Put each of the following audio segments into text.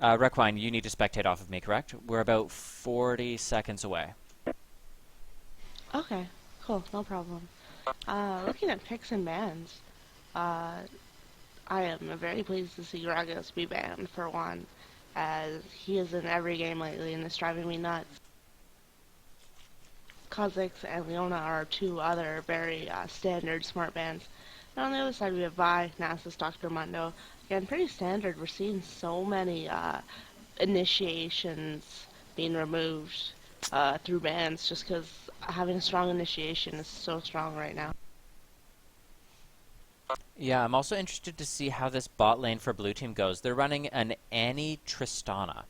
Requine, you need to spectate off of me, correct? We're about 40 seconds away. Okay, cool, no problem. Looking at picks and bans, uh, I am very pleased to see Gragas be banned for one, as he is in every game lately and it's driving me nuts. Kha'Zix and Leona are two other very standard smart bans. And on the other side we have Vi, Nasus, Dr. Mundo. Again, pretty standard. We're seeing so many initiations being removed through bans just because having a strong initiation is so strong right now. Yeah, I'm also interested to see how this bot lane for blue team goes. They're running an Annie Tristana.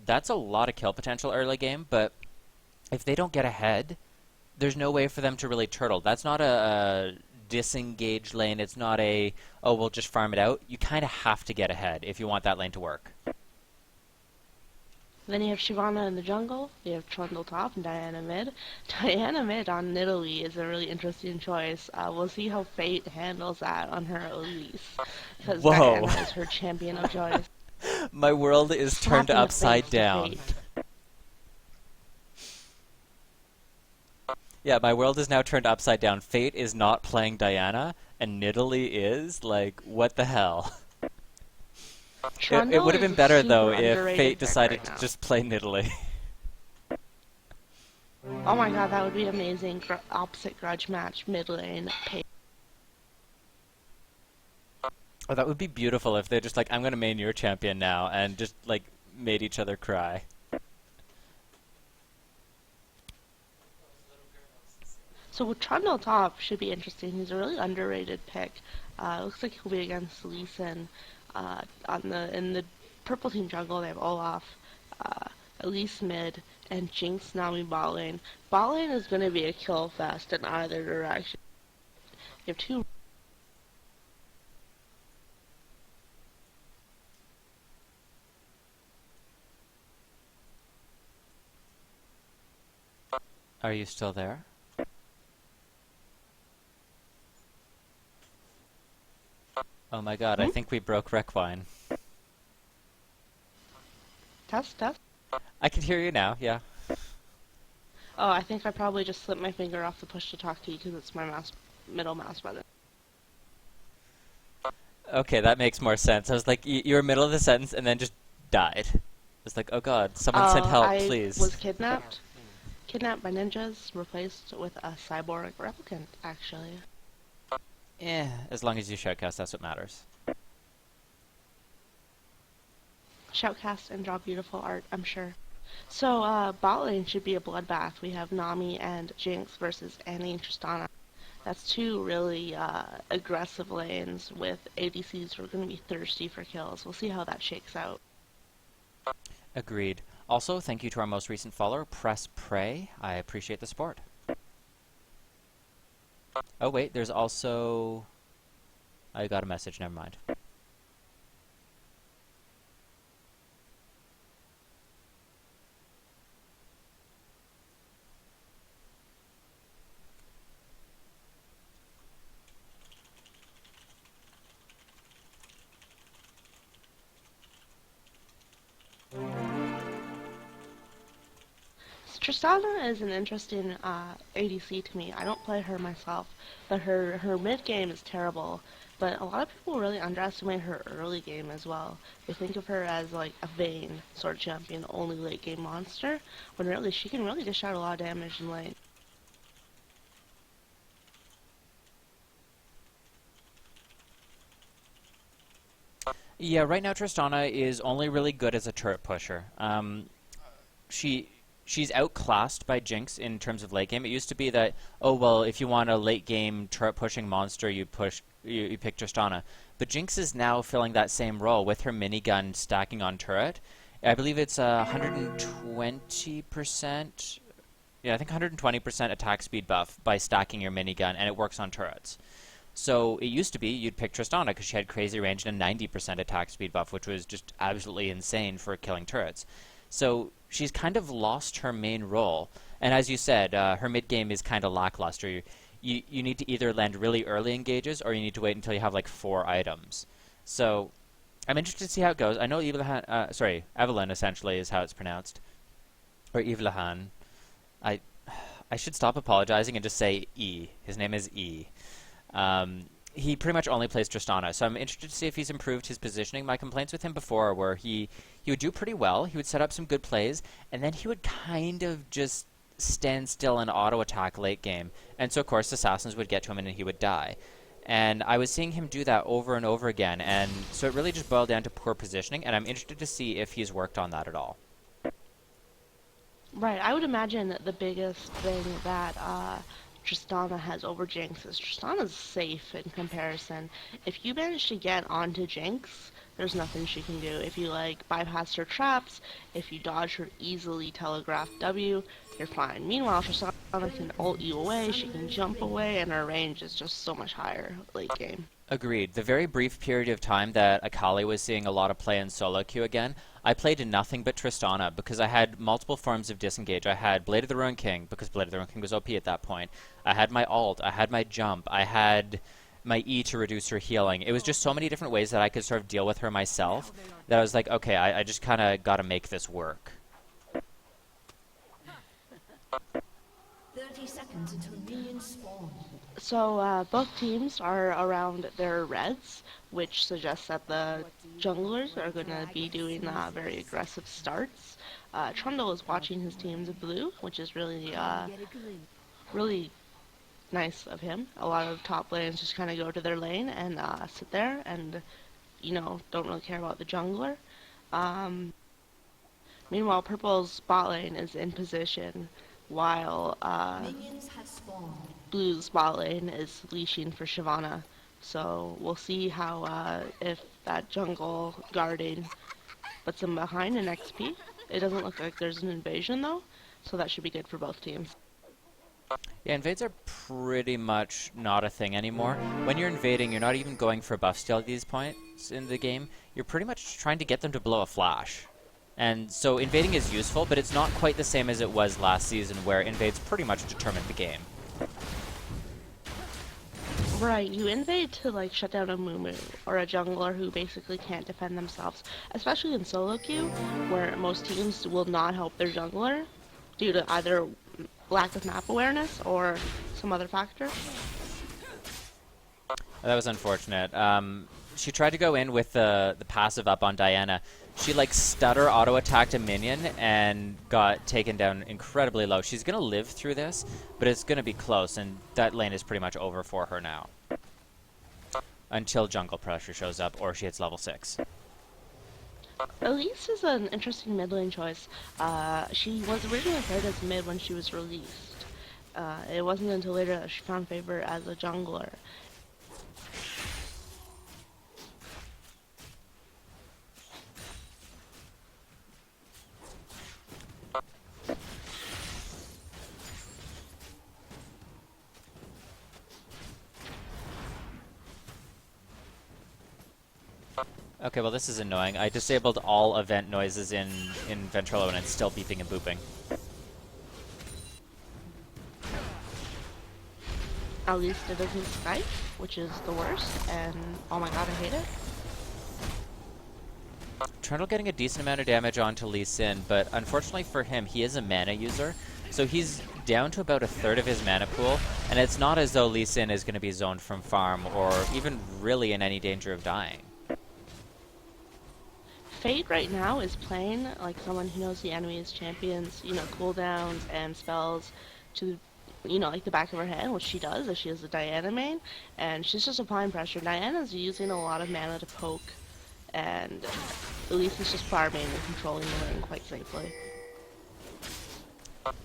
That's a lot of kill potential early game, but if they don't get ahead, there's no way for them to really turtle. That's not a disengaged lane. It's not a, oh, we'll just farm it out. You kind of have to get ahead if you want that lane to work. Then you have Shyvana in the jungle, you have Trundle top and Diana mid. Diana mid on Nidalee is a really interesting choice. We'll see how Fate handles that on her Elise, because Diana is her champion of choice. My world is turned upside down. Yeah, my world is now turned upside down. Fate is not playing Diana, and Nidalee is? Like, what the hell? It would have been better, though, if Fate decided to just play Nidalee. Oh my god, that would be amazing. Opposite grudge match, mid lane, Fate. Oh, that would be beautiful if they're just like, I'm gonna main your champion now, and just, like, made each other cry. So Trundle top should be interesting. He's a really underrated pick. Looks like he'll be against Lee Sin. In the purple team jungle, they have Olaf, Elise mid, and Jinx Nami bot lane. Bot lane is going to be a kill fest in either direction. You have two. Are you still there? Oh my god, I think we broke Requine. Test. I can hear you now, yeah. Oh, I think I probably just slipped my finger off the push to talk key because it's my middle mouse button. Okay, that makes more sense. I was like, you were middle of the sentence and then just died. I was like, oh god, someone send help, please. I was kidnapped. Kidnapped by ninjas, replaced with a cyborg replicant, actually. As long as you shoutcast, that's what matters. Shoutcast and draw beautiful art, I'm sure. So, bot lane should be a bloodbath. We have Nami and Jinx versus Annie and Tristana. That's two really aggressive lanes with ADCs who are going to be thirsty for kills. We'll see how that shakes out. Agreed. Also, thank you to our most recent follower, Press Prey. I appreciate the support. Oh wait, there's also... I got a message, never mind. Tristana is an interesting ADC to me. I don't play her myself, but her mid game is terrible. But a lot of people really underestimate her early game as well. They think of her as like a Vayne sort of champion, only late game monster, when really she can really dish out a lot of damage in lane. Yeah, right now Tristana is only really good as a turret pusher. She's outclassed by Jinx in terms of late game. It used to be that, oh well, if you want a late game turret pushing monster, you pick Tristana. But Jinx is now filling that same role with her minigun stacking on turret. I believe it's 120%. Yeah, I think 120% attack speed buff by stacking your minigun, and it works on turrets. So it used to be you'd pick Tristana because she had crazy range and a 90% attack speed buff, which was just absolutely insane for killing turrets. So she's kind of lost her main role. And as you said, her mid game is kind of lackluster. You need to either land really early engages or you need to wait until you have like 4 items. So I'm interested to see how it goes. I know Evelyn essentially is how it's pronounced, or Evelyn. I I should stop apologizing and just say E. His name is E. He pretty much only plays Tristana, so I'm interested to see if he's improved his positioning. My complaints with him before were he would do pretty well, he would set up some good plays, and then he would kind of just stand still and auto attack late game. And so of course assassins would get to him and he would die. And I was seeing him do that over and over again, and so it really just boiled down to poor positioning, and I'm interested to see if he's worked on that at all. Right, I would imagine that the biggest thing that Tristana has over Jinx is Tristana's safe in comparison. If you manage to get onto Jinx, there's nothing she can do. If you like bypass her traps, if you dodge her easily telegraphed W, you're fine. Meanwhile, Tristana can ult you away, she can jump away, and her range is just so much higher late game. Agreed. The very brief period of time that Akali was seeing a lot of play in solo queue again, I played nothing but Tristana because I had multiple forms of disengage. I had Blade of the Ruined King because Blade of the Ruined King was OP at that point. I had my ult, I had my jump, I had my E to reduce her healing. It was just so many different ways that I could sort of deal with her myself that I was like, okay, I just kind of got to make this work. 30 seconds until minions spawn. So both teams are around their reds, which suggests that the junglers are going to be doing very aggressive starts. Trundle is watching his team's blue, which is really nice of him. A lot of top lanes just kind of go to their lane and sit there and, don't really care about the jungler. Meanwhile, Purple's bot lane is in position while Minions have spawned. Blue's bot lane is leashing for Shyvana. So we'll see how if that jungle guarding puts them behind in XP. It doesn't look like there's an invasion though, so that should be good for both teams. Yeah, invades are pretty much not a thing anymore. When you're invading, you're not even going for buff steal at these points in the game. You're pretty much trying to get them to blow a flash. And so invading is useful, but it's not quite the same as it was last season where invades pretty much determined the game. Right, you invade to like shut down a Mumu or a jungler who basically can't defend themselves, especially in solo queue where most teams will not help their jungler due to either lack of map awareness or some other factor. That was unfortunate. She tried to go in with the passive up on Diana. She like stutter auto attacked a minion and got taken down incredibly low. She's gonna live through this, but it's gonna be close, and that lane is pretty much over for her now. Until jungle pressure shows up or she hits level 6. Elise is an interesting mid lane choice. She was originally paired as mid when she was released. It wasn't until later that she found favor as a jungler. Okay, well this is annoying. I disabled all event noises in Ventrilo and it's still beeping and booping. At least it doesn't Skype, which is the worst, and oh my god, I hate it. Trundle getting a decent amount of damage onto Lee Sin, but unfortunately for him, he is a mana user, so he's down to about a third of his mana pool, and it's not as though Lee Sin is going to be zoned from farm or even really in any danger of dying. Fate right now is playing like someone who knows the enemy's champions, cooldowns and spells to, like the back of her hand, which she does, as she is a Diana main, and she's just applying pressure. Diana's using a lot of mana to poke, and Elise is just farming and controlling the lane quite safely.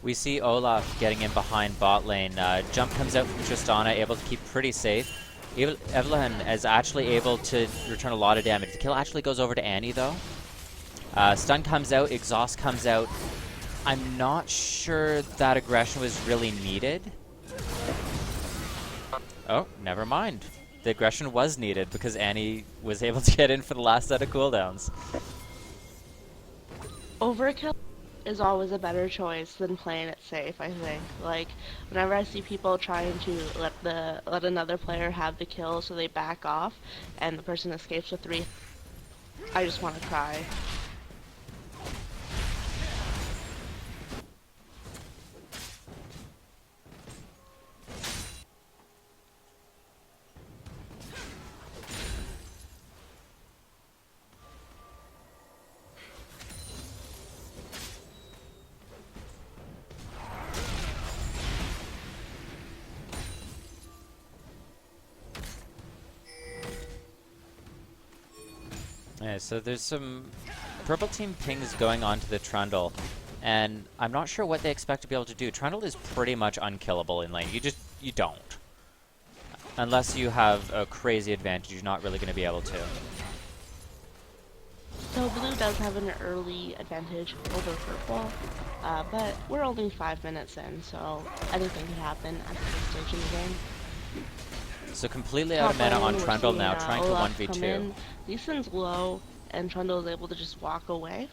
We see Olaf getting in behind bot lane. Jump comes out from Tristana, able to keep pretty safe. Evelyn is actually able to return a lot of damage. The kill actually goes over to Annie, though. Stun comes out, exhaust comes out. I'm not sure that aggression was really needed. Oh, never mind. The aggression was needed because Annie was able to get in for the last set of cooldowns. Overkill is always a better choice than playing it safe, I think. Like, whenever I see people trying to let another player have the kill so they back off and the person escapes with 3 I just want to cry. Yeah, so there's some purple team pings going onto the Trundle, and I'm not sure what they expect to be able to do. Trundle is pretty much unkillable in lane. You don't. Unless you have a crazy advantage, you're not really going to be able to. So blue does have an early advantage over purple, but we're only 5 minutes in, so anything can happen at this stage in the game. So completely out of mana on we're Trundle seeing, now, trying to Olaf come 1v2. in. Lee Sin's low, and Trundle is able to just walk away.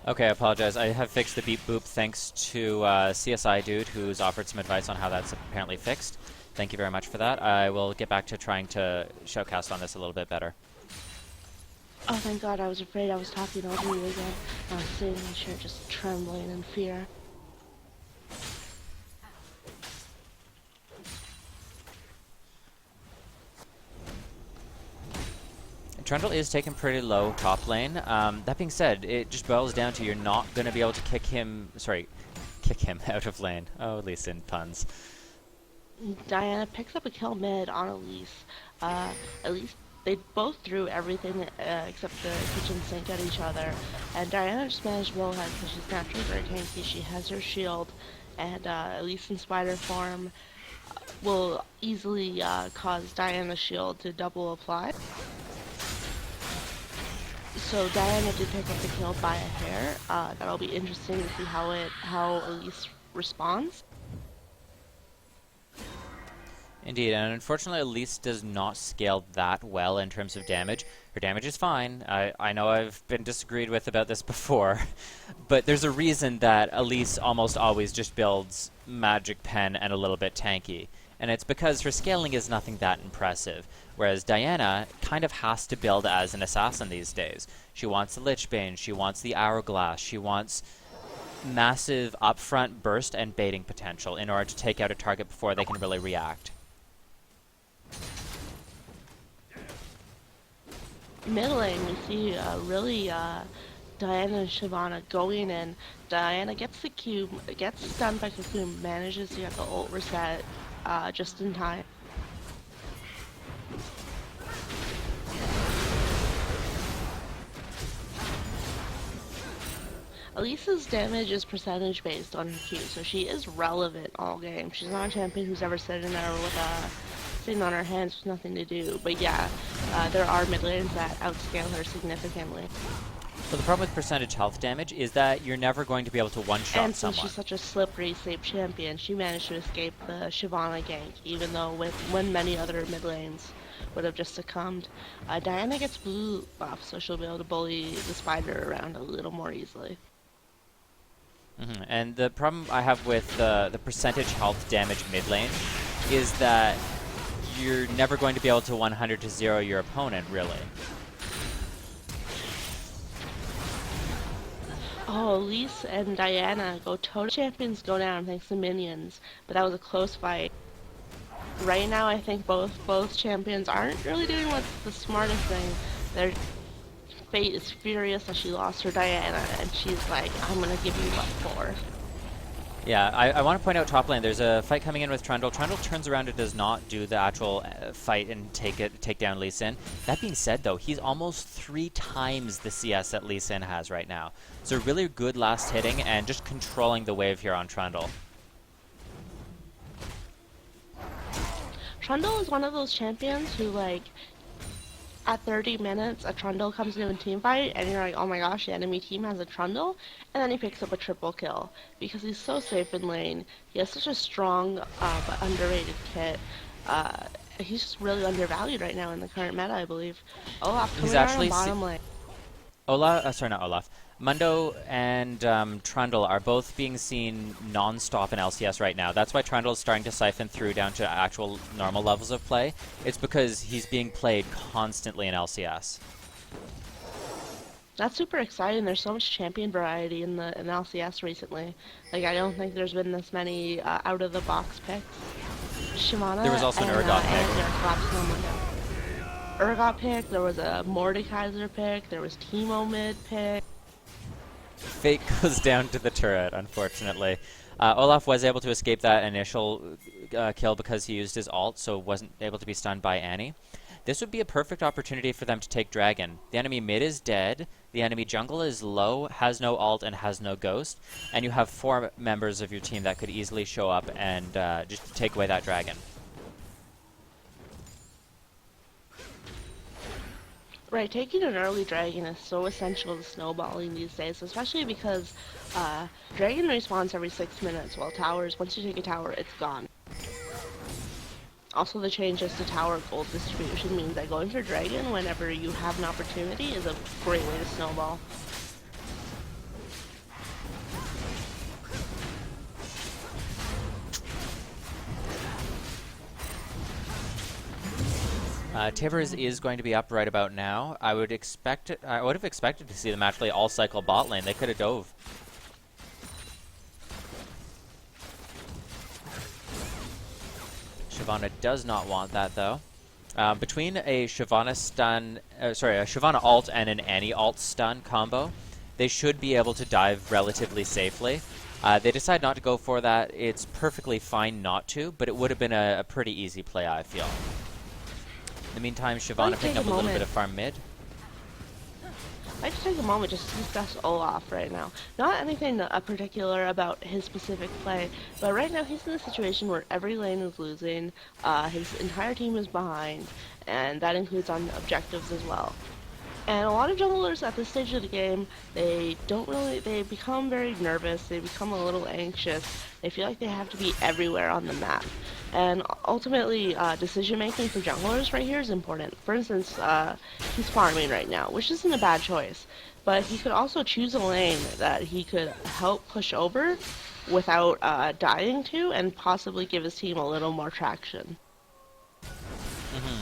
Okay, I apologize. I have fixed the beep boop thanks to CSI Dude, who's offered some advice on how that's apparently fixed. Thank you very much for that. I will get back to trying to showcast on this a little bit better. Oh, thank God, I was afraid I was talking over you again. I was sitting in my chair just trembling in fear. Trundle is taken pretty low top lane. That being said, it just boils down to you're not going to be able to kick him out of lane. Oh, Lee Sin puns. Diana picks up a kill mid on Elise. At least they both threw everything except the kitchen sink at each other. And Diana just managed well ahead because she's naturally very tanky. She has her shield, and Elise in spider form will easily cause Diana's shield to double apply. So Diana did pick up the kill by a hair. That'll be interesting to see how Elise responds. Indeed, and unfortunately Elise does not scale that well in terms of damage. Her damage is fine. I know I've been disagreed with about this before, but there's a reason that Elise almost always just builds Magic Pen and a little bit tanky. And it's because her scaling is nothing that impressive, whereas Diana kind of has to build as an assassin these days. She wants the Lichbane, she wants the Hourglass, she wants massive upfront burst and baiting potential in order to take out a target before they can really react. Mid lane, we see really Diana and Shyvana going in. Diana gets the cube, gets stunned by Cocoon, manages to get the ult reset just in time. Elise's damage is percentage based on her Q, so she is relevant all game. She's not a champion who's ever sitting there with sitting on her hands with nothing to do. But yeah, there are mid lanes that outscale her significantly. So the problem with percentage health damage is that you're never going to be able to one-shot And since someone. she's such a slippery, safe champion, she managed to escape the Shyvana gank, even though when many other mid lanes would have just succumbed. Diana gets blue buff, so she'll be able to bully the spider around a little more easily. And the problem I have with the percentage health damage mid lane is that you're never going to be able to 100 to 0 your opponent, really. Oh, Elise and Diana go toe. Champions go down thanks to minions, but that was a close fight. Right now, I think both champions aren't really doing what's the smartest thing. Their Fate is furious that she lost her Diana, and she's like, "I'm gonna give you what for." Yeah, I want to point out top lane. There's a fight coming in with Trundle. Trundle turns around and does not do the actual fight and take down Lee Sin. That being said, though, he's almost 3 times the CS that Lee Sin has right now. So really good last hitting and just controlling the wave here on Trundle. Trundle is one of those champions who, like, at 30 minutes, a Trundle comes into a team fight, and you're like, oh my gosh, the enemy team has a Trundle, and then he picks up a triple kill, because he's so safe in lane. He has such a strong, but underrated kit. He's just really undervalued right now in the current meta, I believe. Olaf coming out on bottom lane. Sorry, not Olaf. Mundo and Trundle are both being seen non-stop in LCS right now. That's why Trundle is starting to siphon through down to actual normal levels of play. It's because he's being played constantly in LCS. That's super exciting. There's so much champion variety in LCS recently. Like, I don't think there's been this many out-of-the-box picks. Shyvana There was also an Urgot pick. Urgot pick, there was a Mordekaiser pick, there was Teemo mid pick. Fate goes down to the turret, unfortunately. Olaf was able to escape that initial kill because he used his ult, so wasn't able to be stunned by Annie. This would be a perfect opportunity for them to take Dragon. The enemy mid is dead, the enemy jungle is low, has no ult, and has no ghost, and you have 4 members of your team that could easily show up and just take away that Dragon. Right, taking an early Dragon is so essential to snowballing these days, especially because Dragon respawns every 6 minutes, while towers, once you take a tower, it's gone. Also, the changes to tower gold distribution means that going for Dragon whenever you have an opportunity is a great way to snowball. Tibbers is going to be up right about now. I would have expected to see them actually all cycle bot lane. They could have dove. Shyvana does not want that though. Between a Shyvana ult and an Annie ult stun combo, they should be able to dive relatively safely. They decide not to go for that. It's perfectly fine not to, but it would have been a pretty easy play, I feel. In the meantime, Shyvana picking up a little bit of farm mid. I'd like to take a moment just to discuss Olaf right now. Not anything particular about his specific play, but right now he's in a situation where every lane is losing, his entire team is behind, and that includes on objectives as well. And a lot of junglers at this stage of the game, they become very nervous, they become a little anxious, they feel like they have to be everywhere on the map. And ultimately, decision making for junglers right here is important. For instance, he's farming right now, which isn't a bad choice, but he could also choose a lane that he could help push over without dying to, and possibly give his team a little more traction.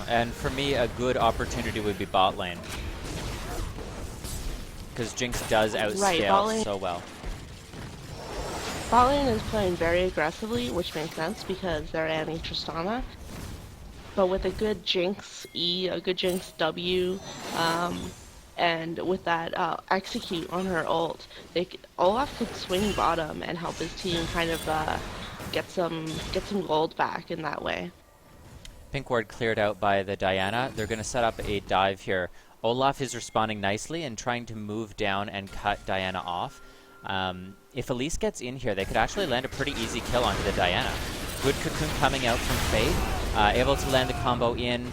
And for me, a good opportunity would be bot lane. Because Jinx does outscale so well. Bot lane is playing very aggressively, which makes sense because they're Annie Tristana. But with a good Jinx E, a good Jinx W, and with that execute on her ult, Olaf could swing bottom and help his team kind of get some gold back in that way. Pink ward cleared out by the Diana. They're going to set up a dive here. Olaf is responding nicely and trying to move down and cut Diana off. If Elise gets in here, they could actually land a pretty easy kill onto the Diana. Good cocoon coming out from Fade, able to land the combo in,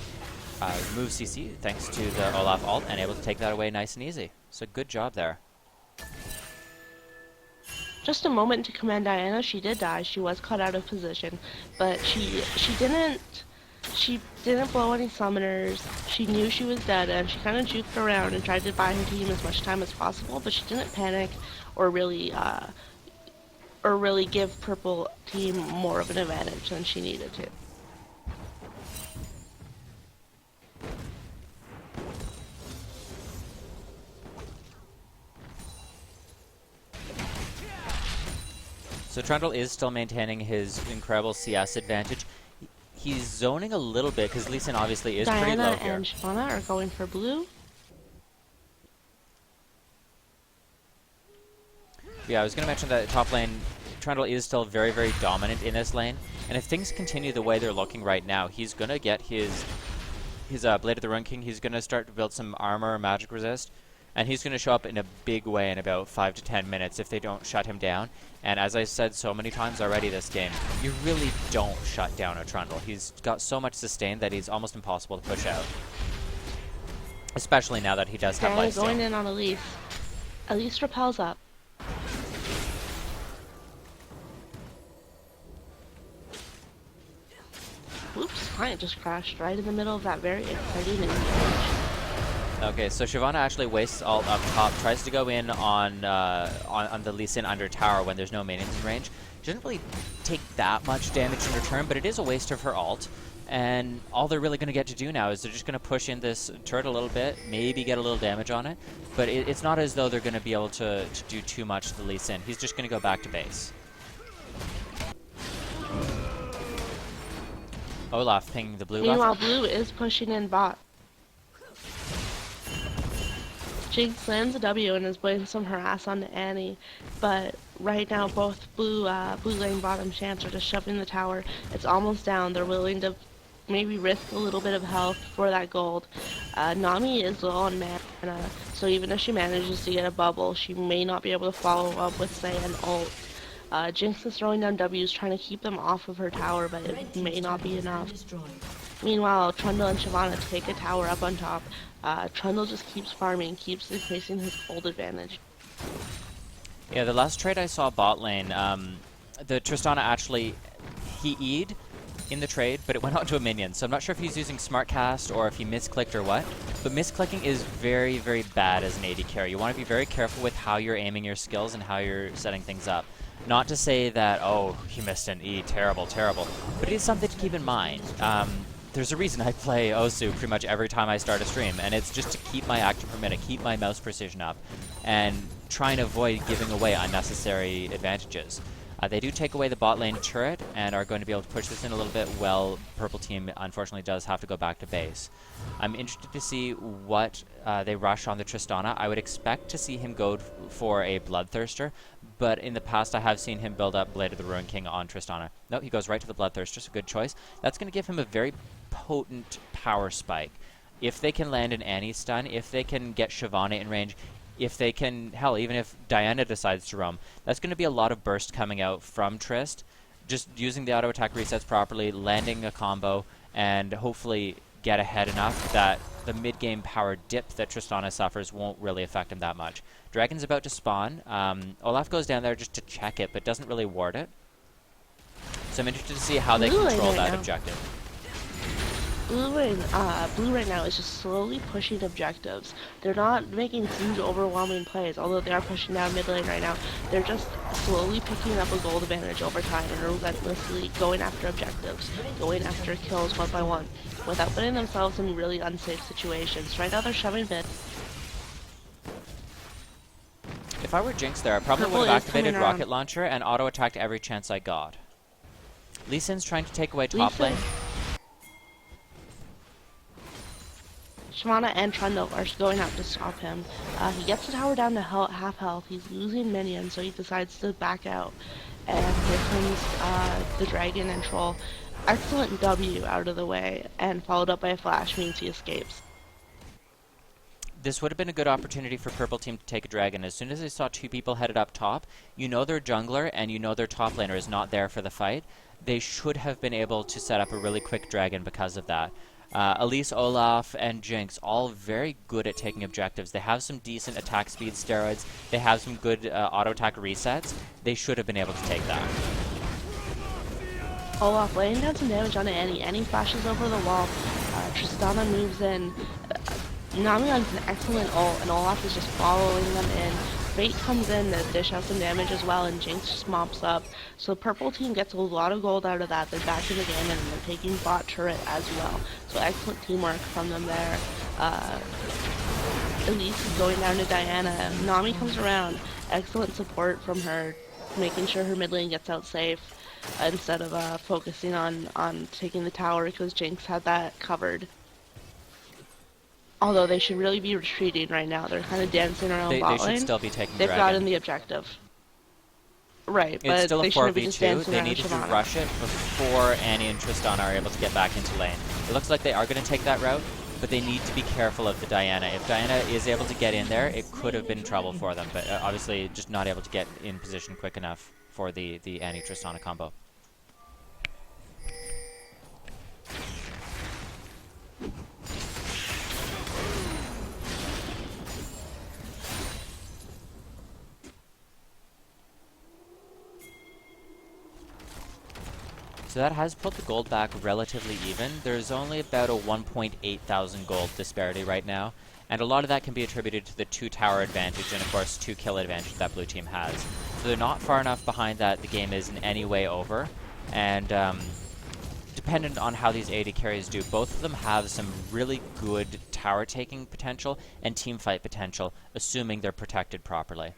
move CC thanks to the Olaf ult, and able to take that away nice and easy. So good job there. Just a moment to commend Diana. She did die. She was cut out of position, but she didn't blow any summoners. She knew she was dead, and she kind of juked around and tried to buy her team as much time as possible, but she didn't panic or really give purple team more of an advantage than she needed to. So Trundle is still maintaining his incredible CS advantage. He's zoning a little bit because Lee Sin obviously is pretty low here. Diana and Shyvana are going for blue. Yeah, I was going to mention that top lane, Trundle is still very, very dominant in this lane, and if things continue the way they're looking right now, he's going to get his Blade of the Ruin King. He's going to start to build some armor, magic resist, and he's going to show up in a big way in about 5 to 10 minutes if they don't shut him down. And as I said so many times already this game, you really don't shut down a Trundle. He's got so much sustain that he's almost impossible to push out. Especially now that he does have lifesteal. Going in on Elise. Elise repels up. Oops, client just crashed right in the middle of that very exciting engage. Okay, so Shyvana actually wastes ult up top, tries to go in on the Lee Sin under tower when there's no minions in range. She doesn't really take that much damage in return, but it is a waste of her ult. And all they're really going to get to do now is they're just going to push in this turret a little bit, maybe get a little damage on it. But it's not as though they're going to be able to do too much to the Lee Sin. He's just going to go back to base. Olaf pinging the blue buff. Meanwhile, blue is pushing in bot. Jinx lands a W and is putting some harass on Annie, but right now both blue lane bottom champs are just shoving the tower. It's almost down. They're willing to maybe risk a little bit of health for that gold. Nami is low on mana, so even if she manages to get a bubble, she may not be able to follow up with, say, an ult. Jinx is throwing down W's, trying to keep them off of her tower, but it may not be enough. Meanwhile, Trundle and Shyvana take a tower up on top. Trundle just keeps farming, keeps increasing his gold advantage. Yeah, the last trade I saw bot lane, the Tristana actually, he E'd in the trade, but it went onto a minion. So I'm not sure if he's using Smart Cast or if he misclicked or what. But misclicking is very, very bad as an AD carry. You want to be very careful with how you're aiming your skills and how you're setting things up. Not to say that, oh, he missed an E, terrible, terrible. But it is something to keep in mind. There's a reason I play Osu pretty much every time I start a stream, and it's just to keep my action per minute, keep my mouse precision up, and try and avoid giving away unnecessary advantages. They do take away the bot lane turret and are going to be able to push this in a little bit. Well, purple team unfortunately does have to go back to base. I'm interested to see what they rush on the Tristana. I would expect to see him go for a Bloodthirster, but in the past I have seen him build up Blade of the Ruin King on Tristana. No, he goes right to the Bloodthirster, so good choice. That's going to give him a very potent power spike. If they can land an Annie stun, if they can get Shyvana in range, if they can, hell, even if Diana decides to roam, that's going to be a lot of burst coming out from Trist. Just using the auto attack resets properly, landing a combo, and hopefully get ahead enough that the mid-game power dip that Tristana suffers won't really affect him that much. Dragon's about to spawn. Olaf goes down there just to check it, but doesn't really ward it. So I'm interested to see how they control that objective. Blue right now is just slowly pushing objectives. They're not making huge overwhelming plays, although they are pushing down mid lane right now. They're just slowly picking up a gold advantage over time and relentlessly going after objectives, going after kills one by one, without putting themselves in really unsafe situations. Right now they're shoving mid. If I were Jinx there, I probably would have activated Rocket Launcher and auto-attacked every chance I got. Lee Sin's trying to take away top lane. Shyvana and Trundle are going out to stop him. He gets the tower down to half health. He's losing minions, so he decides to back out. And here comes the dragon and troll. Excellent W out of the way, and followed up by a flash means he escapes. This would have been a good opportunity for purple team to take a dragon. As soon as they saw two people headed up top, you know their jungler and you know their top laner is not there for the fight. They should have been able to set up a really quick dragon because of that. Elise, Olaf, and Jinx, all very good at taking objectives. They have some decent attack speed steroids. They have some good auto-attack resets. They should have been able to take that. Olaf laying down some damage on Annie. Annie flashes over the wall. Tristana moves in. Nami has an excellent ult, and Olaf is just following them in. Fate comes in to dish out some damage as well, and Jinx just mops up. So purple team gets a lot of gold out of that. They're back in the game, and they're taking bot turret as well. So excellent teamwork from them there. Elise is going down to Diana. Nami comes around. Excellent support from her, making sure her mid lane gets out safe instead of focusing on taking the tower, because Jinx had that covered. Although they should really be retreating right now. They're kind of dancing around bot lane. They should still be taking They've dragon. gotten the objective. Right, It's but still a they shouldn't be just 4v2. dancing They around needed to Shyvana. rush it before Annie and Tristana are able to get back into lane. It looks like they are going to take that route, but they need to be careful of the Diana. If Diana is able to get in there, it could have been trouble for them, but obviously just not able to get in position quick enough for the Annie Tristana combo. So that has put the gold back relatively even. There's only about a 1.8 thousand gold disparity right now, and a lot of that can be attributed to the 2 tower advantage and of course 2 kill advantage that blue team has. So they're not far enough behind that the game is in any way over, and dependent on how these AD carries do, both of them have some really good tower taking potential and team fight potential, assuming they're protected properly.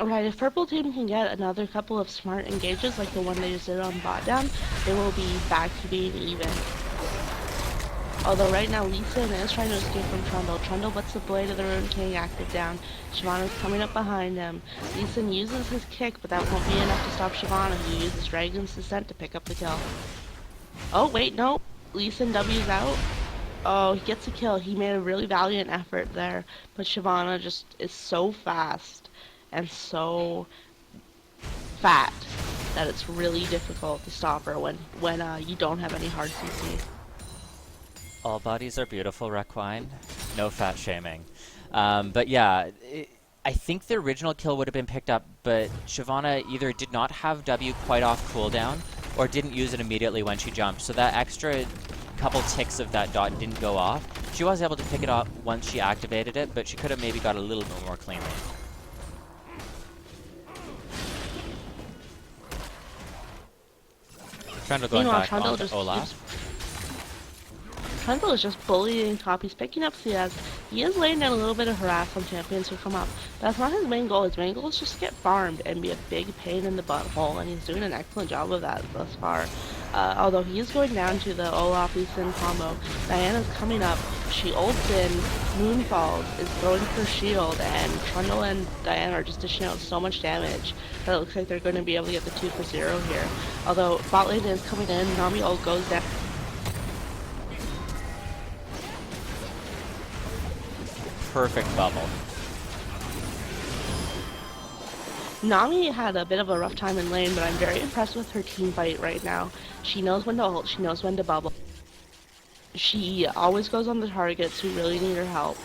Alright, if purple team can get another couple of smart engages like the one they just did on bot down, they will be back to being even. Although right now Lee Sin is trying to escape from Trundle. Trundle puts the Blade of the Ruined King active down. Shyvana's coming up behind him. Lee Sin uses his kick, but that won't be enough to stop Shyvana, who uses Dragon's Descent to pick up the kill. Oh wait, no. Lee Sin W's out. Oh, he gets a kill. He made a really valiant effort there, but Shyvana just is so fast and so fat that it's really difficult to stop her when you don't have any hard CC. All bodies are beautiful, Requine. No fat shaming. But yeah, I think the original kill would have been picked up, but Shyvana either did not have W quite off cooldown or didn't use it immediately when she jumped. So that extra couple ticks of that dot didn't go off. She was able to pick it up once she activated it, but she could have maybe got a little bit more cleanly. Trundle going Meanwhile, back Trundle onto just Olaf. Trundle is just bullying top. He's picking up CS. He is laying down a little bit of harass on champions who come up. That's not his main goal. His main goal is just to get farmed and be a big pain in the butthole, and he's doing an excellent job of that thus far. Although he is going down to the Olaf Lee Sin combo. Diana's coming up. She ults in. Moonfalls is going for shield, and Trundle and Diana are just dishing out so much damage that it looks like they're going to be able to get the 2 for 0 here. Although bot lane is coming in. Nami ult goes down. Perfect bubble. Nami had a bit of a rough time in lane, but I'm very impressed with her team fight right now. She knows when to ult, she knows when to bubble. She always goes on the targets who really need her help.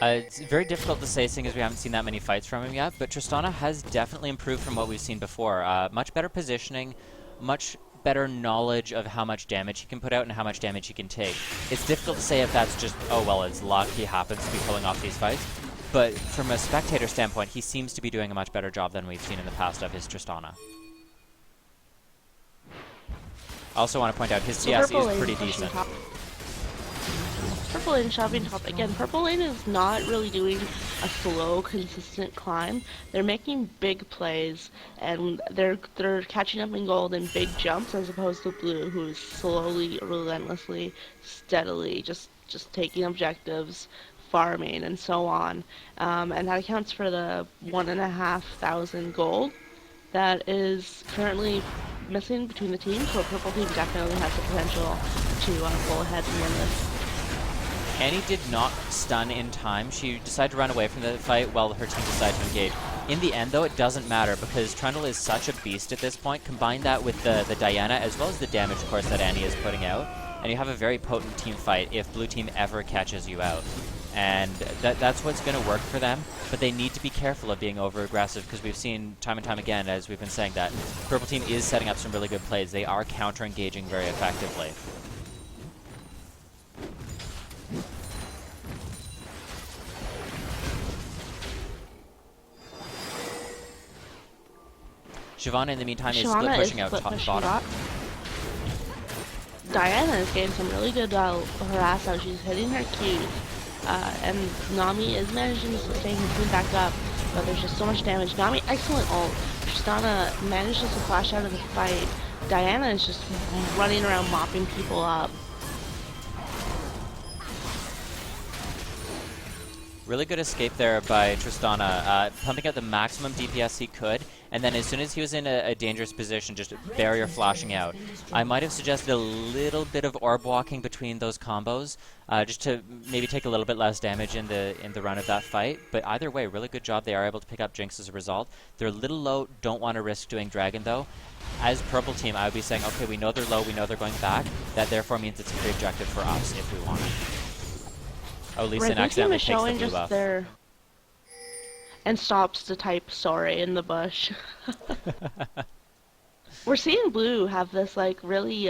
It's very difficult to say, seeing as we haven't seen that many fights from him yet, but Tristana has definitely improved from what we've seen before. Much better positioning, much better knowledge of how much damage he can put out and how much damage he can take. It's difficult to say if that's just, oh well, it's luck, he happens to be pulling off these fights, but from a spectator standpoint, he seems to be doing a much better job than we've seen in the past of his Tristana. I also want to point out his CS is pretty decent. Purple lane shoving top. Again, purple lane is not really doing a slow, consistent climb. They're making big plays, and they're catching up in gold in big jumps, as opposed to blue, who's slowly, relentlessly, steadily just taking objectives, farming, and so on. And that accounts for the 1,500 gold that is currently missing between the teams. So purple team definitely has the potential to pull ahead and win this. Annie did not stun in time. She decided to run away from the fight while her team decided to engage. In the end, though, it doesn't matter because Trundle is such a beast at this point. Combine that with the Diana, as well as the damage, of course, that Annie is putting out, and you have a very potent team fight if blue team ever catches you out. And that's what's going to work for them, but they need to be careful of being over-aggressive because we've seen time and time again, as we've been saying, that purple team is setting up some really good plays. They are counter-engaging very effectively. Shyvana, in the meantime, is split pushing out top bottom. Diana is getting some really good harass out. She's hitting her Qs. And Nami is managing to sustain her team back up, but there's just so much damage. Nami, excellent ult. Tristana manages to flash out of the fight, Diana is just running around mopping people up. Really good escape there by Tristana, pumping out the maximum DPS he could, and then as soon as he was in a dangerous position, just barrier flashing out. I might have suggested a little bit of orb walking between those combos, just to maybe take a little bit less damage in the run of that fight, but either way, really good job. They are able to pick up Jinx as a result. They're a little low, don't want to risk doing Dragon though. As Purple Team, I would be saying, okay, we know they're low, we know they're going back. That therefore means it's a free objective for us if we want it. Oh, Lee Sin accidentally takes the blue buff. Their and stops to type sorry in the bush. We're seeing blue have this like really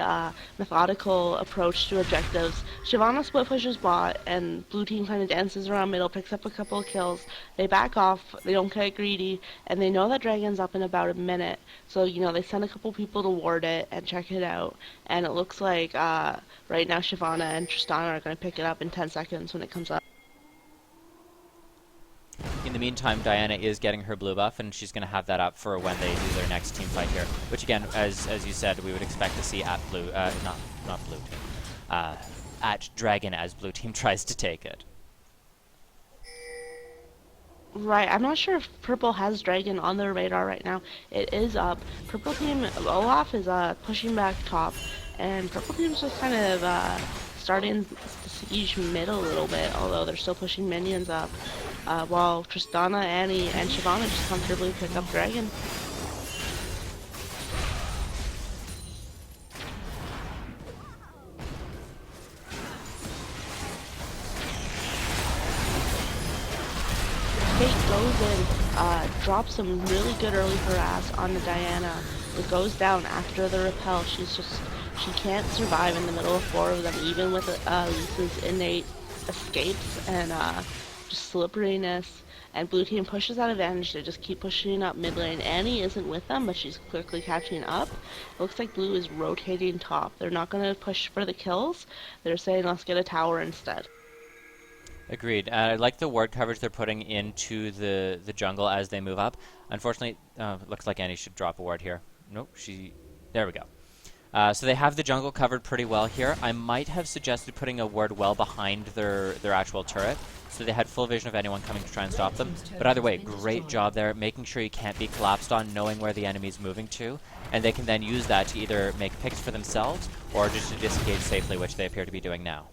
methodical approach to objectives. Shyvana split pushes bot, and blue team kind of dances around middle, picks up a couple of kills. They back off, they don't get greedy, and they know that Dragon's up in about a minute. So, you know, they send a couple people to ward it and check it out. And it looks like right now Shyvana and Tristana are going to pick it up in 10 seconds when it comes up. In the meantime, Diana is getting her blue buff, and she's going to have that up for when they do their next team fight here. Which, again, as you said, we would expect to see at blue, not blue team, at Dragon as blue team tries to take it. Right, I'm not sure if Purple has Dragon on their radar right now. It is up. Purple team, Olaf is pushing back top, and Purple team's just kind of starting to siege mid a little bit, although they're still pushing minions up. While Tristana, Annie, and Shyvana just comfortably pick up Dragon. Fate goes in, drops some really good early harass on the Diana. It goes down after the repel. She can't survive in the middle of 4 of them, even with Lisa's innate escapes and just slipperiness. And blue team pushes that advantage. They just keep pushing up mid lane. Annie isn't with them, but she's quickly catching up. It looks like blue is rotating top. They're not going to push for the kills. They're saying, let's get a tower instead. Agreed. I like the ward coverage they're putting into the jungle as they move up. Unfortunately, looks like Annie should drop a ward here. Nope, there we go. So they have the jungle covered pretty well here. I might have suggested putting a ward well behind their actual turret, so they had full vision of anyone coming to try and stop them. But either way, great job there, making sure you can't be collapsed on, knowing where the enemy's moving to, and they can then use that to either make picks for themselves or just to disengage safely, which they appear to be doing now.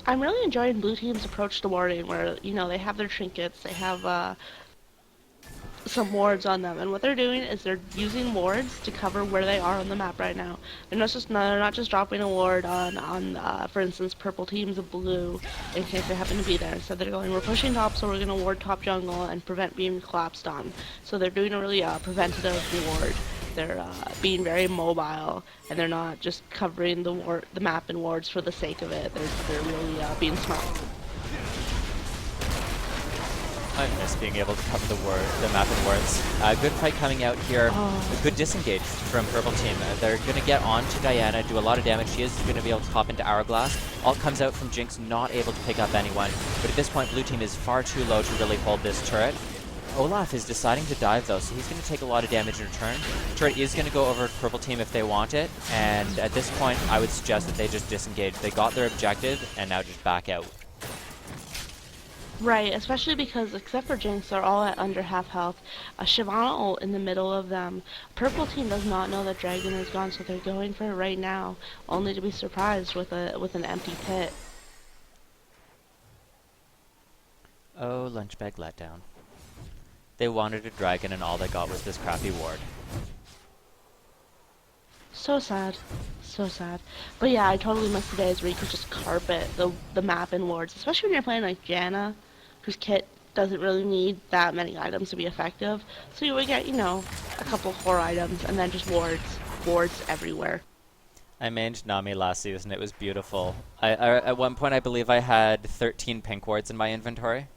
I'm really enjoying blue team's approach to warding, where, you know, they have their trinkets, they have some wards on them, and what they're doing is they're using wards to cover where they are on the map right now. They're not just dropping a ward on for instance, purple teams of blue in case they happen to be there. Instead, they're going, we're pushing top, so we're going to ward top jungle and prevent being collapsed on. So they're doing a really preventative ward. They're being very mobile, and they're not just covering the map in wards for the sake of it. They're really being smart. I miss being able to cover the map in wards. Good fight coming out here. A good disengage from Purple Team. They're going to get on to Diana, do a lot of damage. She is going to be able to pop into Hourglass. Ult comes out from Jinx, not able to pick up anyone. But at this point, Blue Team is far too low to really hold this turret. Olaf is deciding to dive though, so he's going to take a lot of damage in return. Turret is going to go over to Purple Team if they want it, and at this point, I would suggest that they just disengage. They got their objective, and now just back out. Right, especially because, except for Jinx, they're all at under half health. Shyvana ult in the middle of them. Purple Team does not know that Dragon is gone, so they're going for it right now, only to be surprised with an empty pit. Oh, Lunchbag letdown. They wanted a dragon, and all they got was this crappy ward. So sad. So sad. But yeah, I totally miss the days where you could just carpet the map in wards, especially when you're playing like Janna, whose kit doesn't really need that many items to be effective. So you would get, you know, a couple core items and then just wards everywhere. I mained Nami last season. It was beautiful. At one point, I believe I had 13 pink wards in my inventory.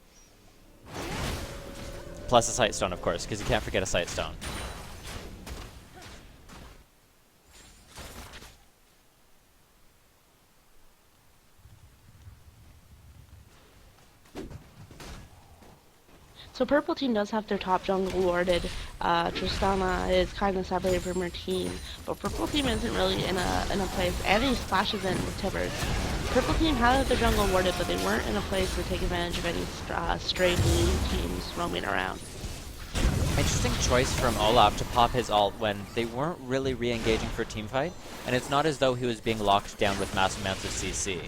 Plus a sight stone, of course, because you can't forget a sight stone. So Purple Team does have their top jungle warded. Tristana is kind of separated from her team, but Purple Team isn't really in a place. And he splashes in with Tibbers. Purple Team had their jungle warded, but they weren't in a place to take advantage of any stray blue teams roaming around. Interesting choice from Olaf to pop his ult when they weren't really re-engaging for a teamfight, and it's not as though he was being locked down with massive amounts of CC.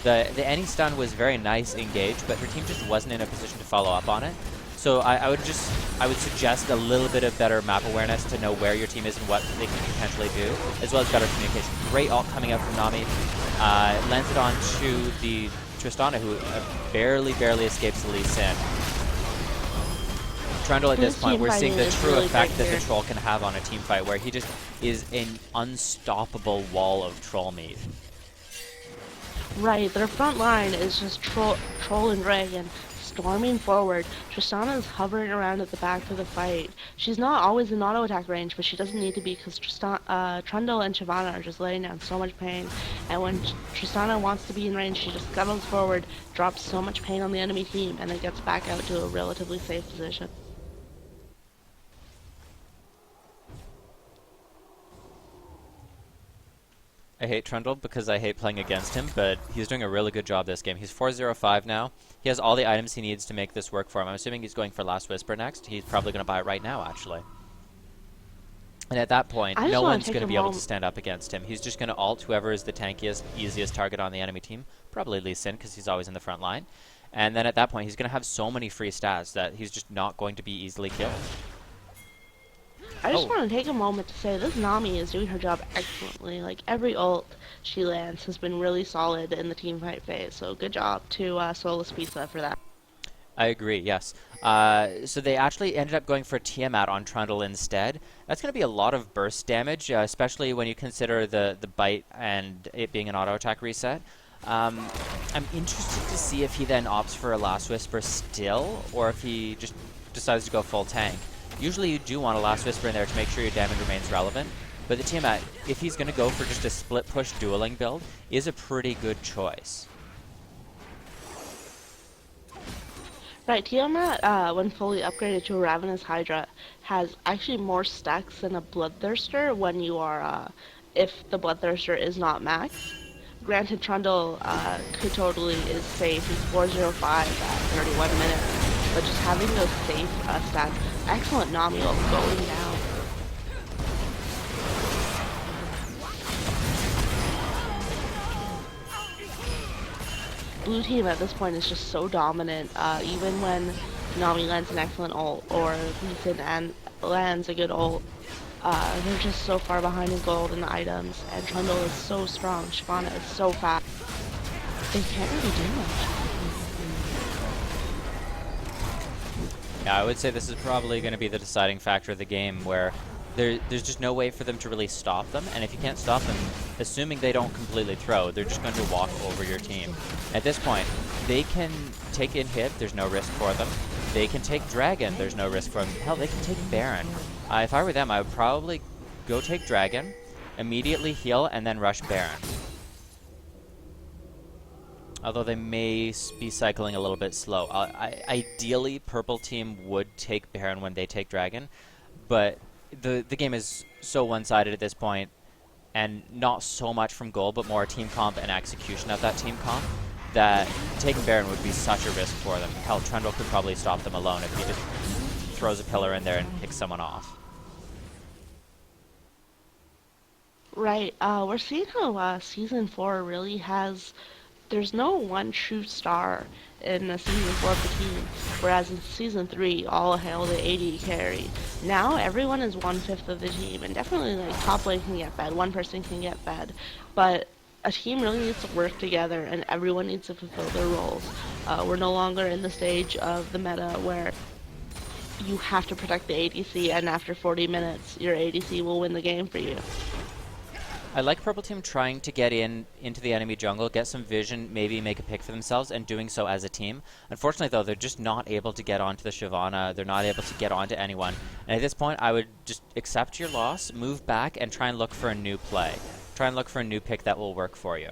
The any stun was very nice engage, but her team just wasn't in a position to follow up on it. So I would suggest a little bit of better map awareness to know where your team is and what they can potentially do, as well as better communication. Great ult coming out from Nami. Lands it on to the Tristana, who barely escapes the Lee Sin. Trundle at this point, we're seeing the true effect that the troll can have on a team fight, where he just is an unstoppable wall of troll meat. Right, their front line is just troll and dragon storming forward. Tristana is hovering around at the back of the fight. She's not always in auto attack range, but she doesn't need to be because Trundle and Shyvana are just laying down so much pain. And when Tristana wants to be in range, she just scuttles forward, drops so much pain on the enemy team, and then gets back out to a relatively safe position. I hate Trundle because I hate playing against him, but he's doing a really good job this game. He's 4-0-5 now. He has all the items he needs to make this work for him. I'm assuming he's going for Last Whisper next. He's probably going to buy it right now, actually. And at that point, no one's going to be able to stand up against him. He's just going to ult whoever is the tankiest, easiest target on the enemy team. Probably Lee Sin, because he's always in the front line. And then at that point, he's going to have so many free stats that he's just not going to be easily killed. I just want to take a moment to say this Nami is doing her job excellently. Like, every ult she lands has been really solid in the teamfight phase, so good job to Solus Pizza for that. I agree, yes. So they actually ended up going for Tiamat on Trundle instead. That's going to be a lot of burst damage, especially when you consider the bite and it being an auto attack reset. I'm interested to see if he then opts for a Last Whisper still, or if he just decides to go full tank. Usually you do want a Last Whisper in there to make sure your damage remains relevant, but the Tiamat, if he's going to go for just a split push dueling build, is a pretty good choice. Right, Tiamat, when fully upgraded to a Ravenous Hydra, has actually more stacks than a Bloodthirster when you are, if the Bloodthirster is not max. Granted, Trundle could totally is safe. He's 405 at 31 minutes. But just having those safe stats, excellent Nami ult going down. Blue team at this point is just so dominant. Even when Nami lands an excellent ult or Lee Sin lands a good ult, they're just so far behind in gold and items. And Trundle is so strong. Shyvana is so fast. They can't really do much. Yeah, I would say this is probably going to be the deciding factor of the game, where there's just no way for them to really stop them, and if you can't stop them, assuming they don't completely throw, they're just going to walk over your team. At this point, they can take in-hit, there's no risk for them. They can take Dragon, there's no risk for them. Hell, they can take Baron. If I were them, I would probably go take Dragon, immediately heal, and then rush Baron. Although they may be cycling a little bit slow. Ideally, Purple Team would take Baron when they take Dragon, but the game is so one-sided at this point, and not so much from goal, but more team comp and execution of that team comp, that taking Baron would be such a risk for them. Hell, Trundle could probably stop them alone if he just throws a pillar in there and picks someone off. Right, we're seeing how Season 4 really has... There's no one true star in the Season 4 of the team, whereas in Season 3, all hail the AD carry. Now, everyone is 1/5 of the team, and definitely, like, top lane can get fed, one person can get fed, but a team really needs to work together, and everyone needs to fulfill their roles. We're no longer in the stage of the meta where you have to protect the ADC, and after 40 minutes, your ADC will win the game for you. I like Purple Team trying to get into the enemy jungle, get some vision, maybe make a pick for themselves, and doing so as a team. Unfortunately, though, they're just not able to get onto the Shyvana. They're not able to get onto anyone. And at this point, I would just accept your loss, move back, and try and look for a new play. Try and look for a new pick that will work for you.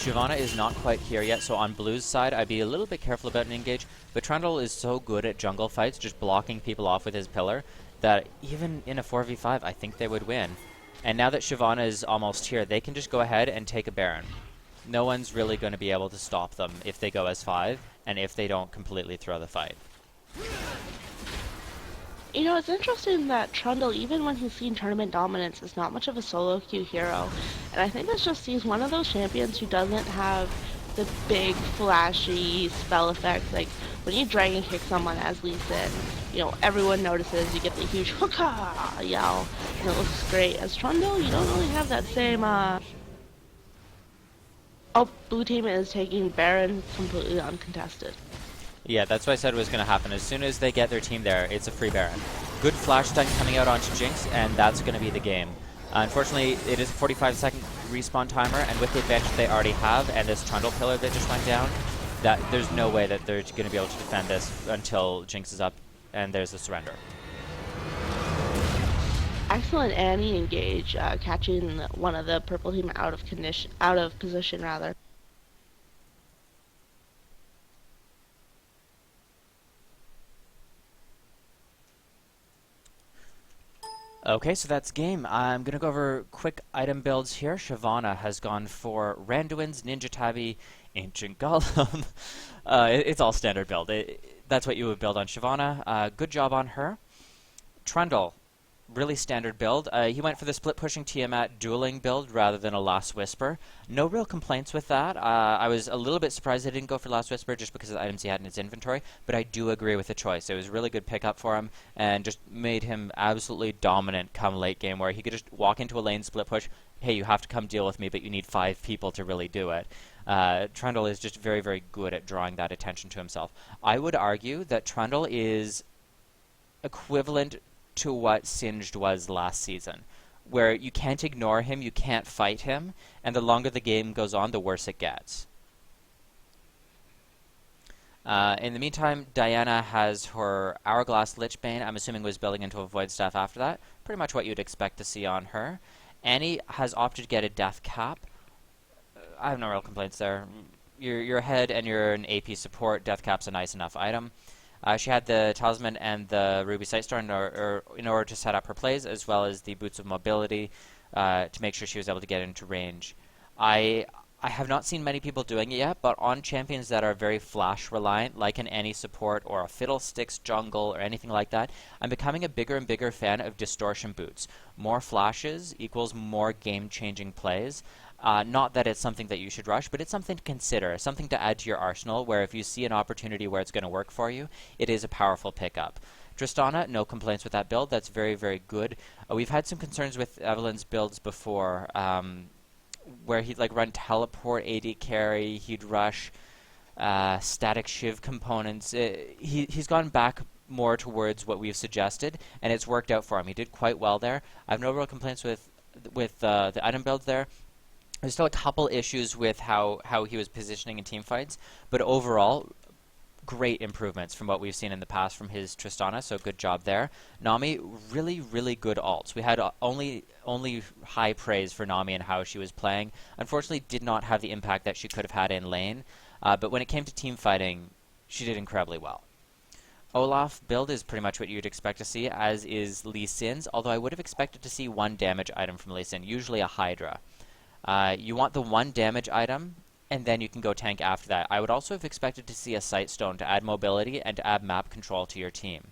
Shyvana is not quite here yet, so on Blue's side, I'd be a little bit careful about an engage, but Trundle is so good at jungle fights, just blocking people off with his pillar, that even in a 4v5, I think they would win. And now that Shyvana is almost here, they can just go ahead and take a Baron. No one's really going to be able to stop them if they go as 5, and if they don't completely throw the fight. You know, it's interesting that Trundle, even when he's seen tournament dominance, is not much of a solo queue hero. And I think that's just he's one of those champions who doesn't have the big, flashy spell effect. Like, when you dragon kick someone as Lee Sin, you know, everyone notices, you get the huge hooka yell, and it looks great. As Trundle, you don't really have that same, Oh, blue team is taking Baron completely uncontested. Yeah, that's what I said was going to happen. As soon as they get their team there, it's a free Baron. Good flash stun coming out onto Jinx, and that's going to be the game. Unfortunately, it is a 45-second respawn timer, and with the advantage they already have, and this Trundle pillar that just went down, that there's no way that they're going to be able to defend this until Jinx is up, and there's the surrender. Excellent Annie engage, catching one of the purple team out of position rather. Okay, so that's game. I'm going to go over quick item builds here. Shyvana has gone for Randuin's, Ninja Tabi, Ancient Golem. It's all standard build. That's what you would build on Shyvana. Good job on her. Trundle, really standard build. He went for the split pushing Tiamat dueling build rather than a Last Whisper. No real complaints with that. I was a little bit surprised they didn't go for Last Whisper just because of the items he had in his inventory, but I do agree with the choice. It was a really good pickup for him and just made him absolutely dominant come late game, where he could just walk into a lane split push. Hey, you have to come deal with me, but you need 5 people to really do it. Trundle is just very, very good at drawing that attention to himself. I would argue that Trundle is equivalent to what Singed was last season, where you can't ignore him, you can't fight him, and the longer the game goes on, the worse it gets. In the meantime, Diana has her Hourglass Lichbane, I'm assuming was building into a Void Staff after that. Pretty much what you'd expect to see on her. Annie has opted to get a Death Cap. I have no real complaints there. You're ahead and you're an AP support, Death Cap's a nice enough item. She had the Talisman and the Ruby Sightstorm in order to set up her plays, as well as the Boots of Mobility to make sure she was able to get into range. I have not seen many people doing it yet, but on champions that are very flash reliant, like an Annie support or a Fiddlesticks jungle or anything like that, I'm becoming a bigger and bigger fan of Distortion Boots. More flashes equals more game-changing plays. Not that it's something that you should rush, but it's something to consider, something to add to your arsenal, where if you see an opportunity where it's going to work for you, it is a powerful pickup. Tristana, no complaints with that build. That's very, very good. We've had some concerns with Evelyn's builds before, where he'd like run teleport, AD carry, he'd rush static Shiv components. He's gone back more towards what we've suggested, and it's worked out for him. He did quite well there. I have no real complaints with the item builds there. There's still a couple issues with how he was positioning in team fights, but overall, great improvements from what we've seen in the past from his Tristana, so good job there. Nami, really, really good ults. We had only high praise for Nami and how she was playing. Unfortunately, did not have the impact that she could have had in lane, but when it came to team fighting, she did incredibly well. Olaf build is pretty much what you'd expect to see, as is Lee Sin's, although I would have expected to see one damage item from Lee Sin, usually a Hydra. You want the one damage item, and then you can go tank after that. I would also have expected to see a Sightstone to add mobility and to add map control to your team.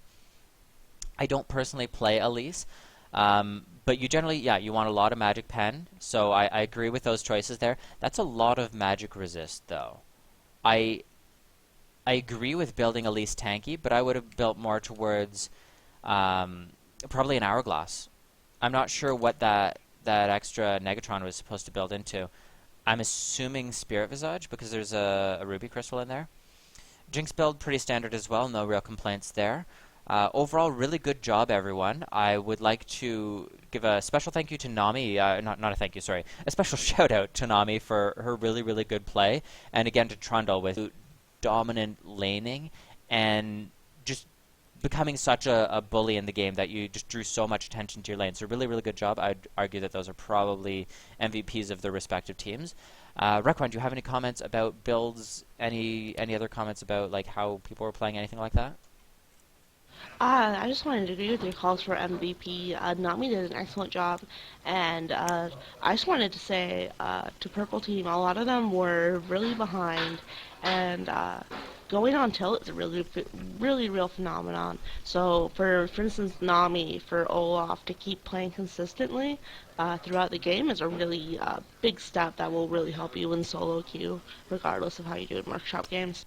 I don't personally play Elise, but you generally, you want a lot of magic pen, so I agree with those choices there. That's a lot of magic resist, though. I agree with building Elise tanky, but I would have built more towards probably an Hourglass. I'm not sure what that extra Negatron was supposed to build into. I'm assuming Spirit Visage because there's a Ruby Crystal in there. Jinx build, pretty standard as well, no real complaints there. Overall, really good job, everyone. I would like to give a special thank you to Nami, not a thank you, sorry, a special shout out to Nami for her really, really good play, and again to Trundle with dominant laning and just becoming such a bully in the game that you just drew so much attention to your lane. So really, really good job. I'd argue that those are probably MVPs of their respective teams. Rekwan, do you have any comments about builds? Any other comments about like how people were playing, anything like that? I just wanted to agree with your calls for MVP. Nami did an excellent job, and I just wanted to say to Purple Team, a lot of them were really behind, and going on tilt is a really real phenomenon. So for instance, Nami for Olaf to keep playing consistently throughout the game is a really big step that will really help you in solo queue, regardless of how you do in workshop games.